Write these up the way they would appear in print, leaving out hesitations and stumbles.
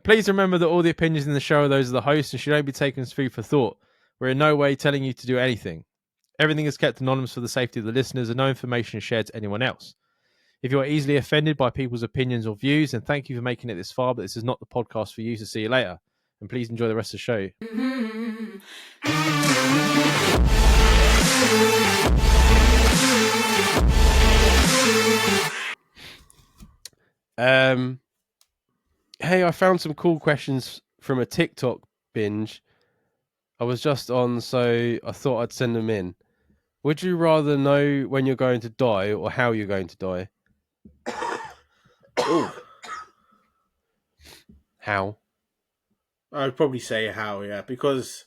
Please remember that all the opinions in the show are those of the host and should only be taken as food for thought. We're in no way telling you to do anything. Everything is kept anonymous for the safety of the listeners and no information is shared to anyone else. If you are easily offended by people's opinions or views, then thank you for making it this far, but this is not the podcast for you, so see you later. And please enjoy the rest of the show. Hey, I found some cool questions from a TikTok binge I was just on, so I thought I'd send them in. Would you rather know when you're going to die or how you're going to die? How? I'd probably say how, yeah, because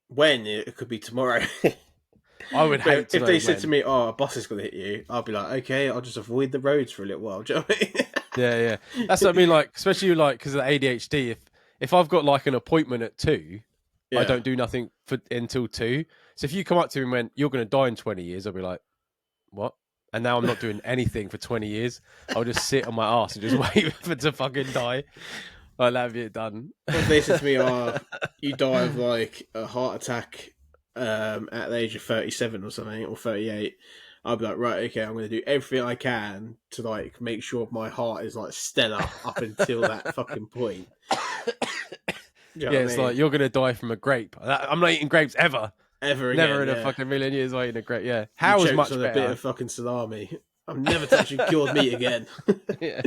when it could be tomorrow. I would hate to if know they said when. to me, "Oh, a bus is going to hit you," I'll be like, "Okay, I'll just avoid the roads for a little while." Do you know what I mean? Yeah. That's what I mean. Like, especially like because of the ADHD. If I've got like an appointment at 2, Yeah. I don't do nothing until 2. So if you come up to me and went, "You're going to die in 20 years," I'll be like, "What?" And now I'm not doing anything for 20 years. I'll just sit on my ass and just wait for it to fucking die. I'll have it done. If they said to me, "Oh, you die of like a heart attack at the age of 37 or something, or 38," I'll be like, "Right, okay, I'm going to do everything I can to like make sure my heart is like stellar up until that fucking point." You know Yeah, what it's I mean? like you're going to die from a grape. I'm not eating grapes ever. Ever again, Never in a yeah. fucking million years am I eating a grape. Yeah. You How is choked much on better? a bit of fucking salami. I'm never touching cured meat again. Yeah.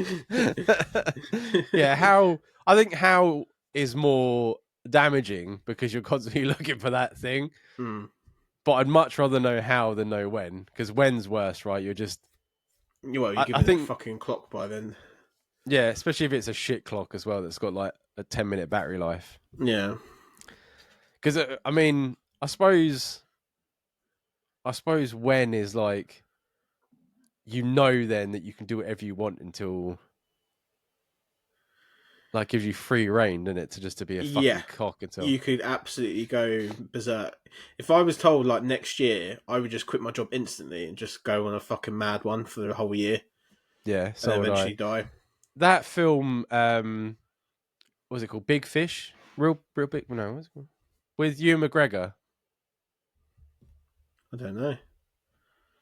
Yeah, I think how is more damaging because you're constantly looking for that thing. Mm. But I'd much rather know how than know when, because when's worse, right? You're just Well, you're I giving it think a fucking clock by then. yeah, especially if it's a shit clock as well that's got like a 10-minute battery life. Yeah. Because I mean, I suppose when is like then that you can do whatever you want until like gives you free reign, doesn't it, to be a fucking cock until You could absolutely go berserk. If I was told like next year, I would just quit my job instantly and just go on a fucking mad one for the whole year. Yeah, so and eventually die. That film, what was it called? Big Fish? Real big? No, what's it called? With Ewan McGregor. I don't know.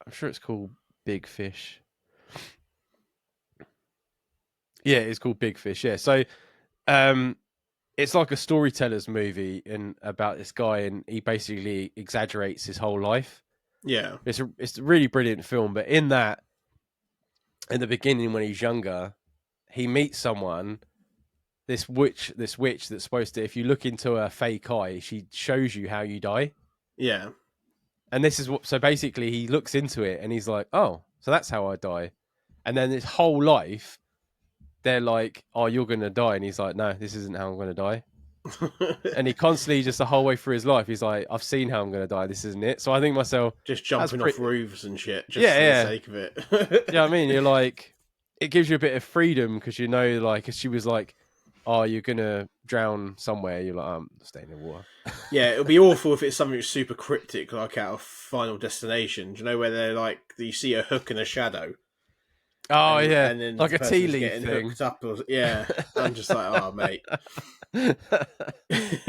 I'm sure it's called Big Fish. Yeah, it's called Big Fish. Yeah, so it's like a storyteller's movie and about this guy, and he basically exaggerates his whole life. Yeah, it's a really brilliant film. But in that, in the beginning, when he's younger, he meets someone. This witch that's supposed to, if you look into a fake eye, she shows you how you die. Yeah. And this is what, so basically he looks into it and he's like, oh, so that's how I die. And then his whole life, they're like, oh, you're going to die. And he's like, no, this isn't how I'm going to die. And he constantly, just the whole way through his life, he's like, I've seen how I'm going to die. This isn't it. So I think myself, just jumping off roofs and shit, just for the sake of it. Yeah, I mean, you're like, it gives you a bit of freedom because you know, like, she was like, oh, you're going to drown somewhere. You're like, I'm staying in the water. Yeah, it would be awful if it's something super cryptic, like out of Final Destination. Do you know where they're like, you see a hook and a shadow? Oh, and then like a tea leaf thing. Hooked up yeah, I'm just like, oh, mate. You're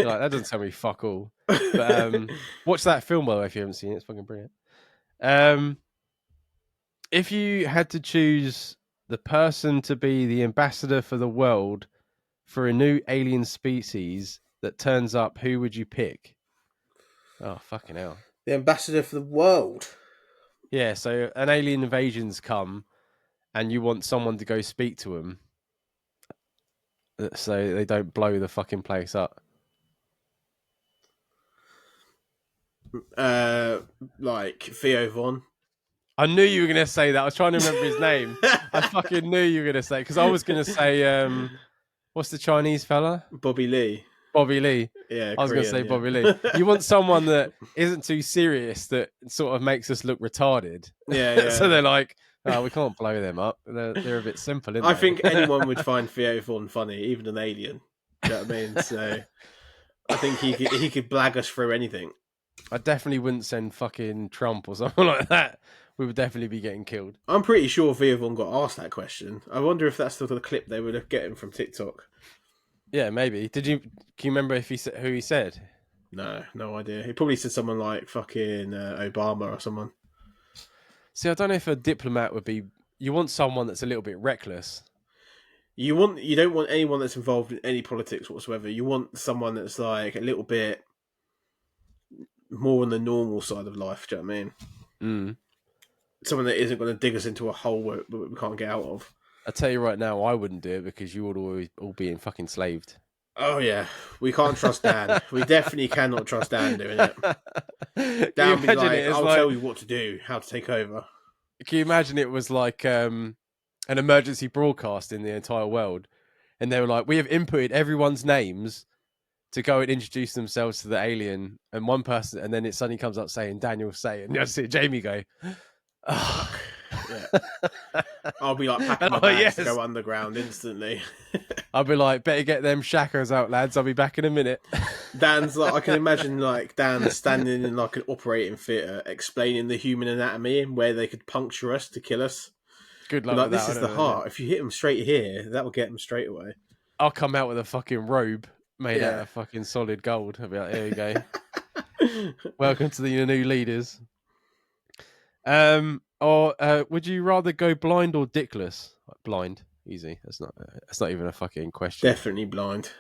like, that doesn't tell me fuck all. But watch that film, by the way, if you haven't seen it. It's fucking brilliant. If you had to choose the person to be the ambassador for the world for a new alien species that turns up, who would you pick? Oh, fucking hell. The ambassador for the world? Yeah, so an alien invasion's come and you want someone to go speak to them so they don't blow the fucking place up. Like Theo Von. I knew you were going to say that. I was trying to remember his name. I fucking knew you were going to say, because I was going to say, what's the Chinese fella? Bobby Lee. Bobby Lee. Yeah, I was going to say Bobby Lee. You want someone that isn't too serious, that sort of makes us look retarded. Yeah. So they're like, oh, we can't blow them up. They're a bit simple, isn't they? I think anyone would find Theo Von funny, even an alien. Do you know what I mean? So I think he could blag us through anything. I definitely wouldn't send fucking Trump or something like that. we would definitely be getting killed. I'm pretty sure Viavon got asked that question. I wonder if that's still the clip they would have getting from TikTok. Yeah, maybe. Can you remember if he said who he said? No idea. He probably said someone like fucking Obama or someone. See, I don't know if a diplomat would be. You want someone that's a little bit reckless. You don't want anyone that's involved in any politics whatsoever. You want someone that's like a little bit more on the normal side of life. Do you know what I mean? Mm. Someone that isn't going to dig us into a hole where we can't get out of. I tell you right now, I wouldn't do it because you would always all be fucking enslaved. Oh yeah, we can't trust Dan. We definitely cannot trust Dan doing it. Dan would be like, I'll tell you what to do, how to take over. Can you imagine it was like an emergency broadcast in the entire world, and they were like, we have inputted everyone's names to go and introduce themselves to the alien, and one person, and then it suddenly comes up saying Daniel Say, and you see Jamie go, oh. Yeah. I'll be like packing my bags to go underground instantly. I'll be like, better get them shackers out, lads. I'll be back in a minute. Dan's like, I can imagine like Dan standing in like an operating theatre explaining the human anatomy and where they could puncture us to kill us. Good luck. Like, this is the heart. If you hit them straight here, that will get them straight away. I'll come out with a fucking robe made out of fucking solid gold. I'll be like, here you go. Welcome to the new leaders. Or would you rather go blind or dickless? Blind, easy. That's not even a fucking question. Definitely blind.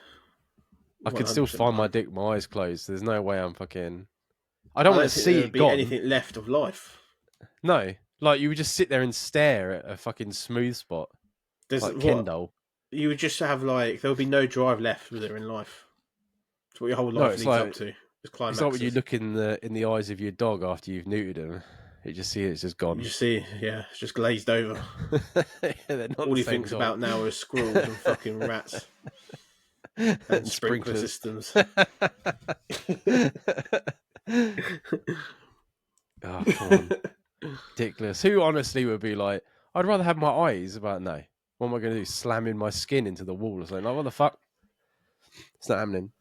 I could still find my dick with my eyes closed. There's no way I'm fucking. I don't want to see it gone. Anything left of life? No, like you would just sit there and stare at a fucking smooth spot. Like Kendall. You would just have like there would be no drive left with there in life. It's what your whole life leads up to. It's like when you look in the eyes of your dog after you've neutered him. You just see it's just gone. You just see, it's just glazed over. All he thinks about now is squirrels and fucking rats. And sprinkler systems. Oh, come on. Ridiculous. Who honestly would be like, I'd rather have my eyes, but no. What am I going to do? Slamming my skin into the wall or something? Like, what the fuck? It's not happening.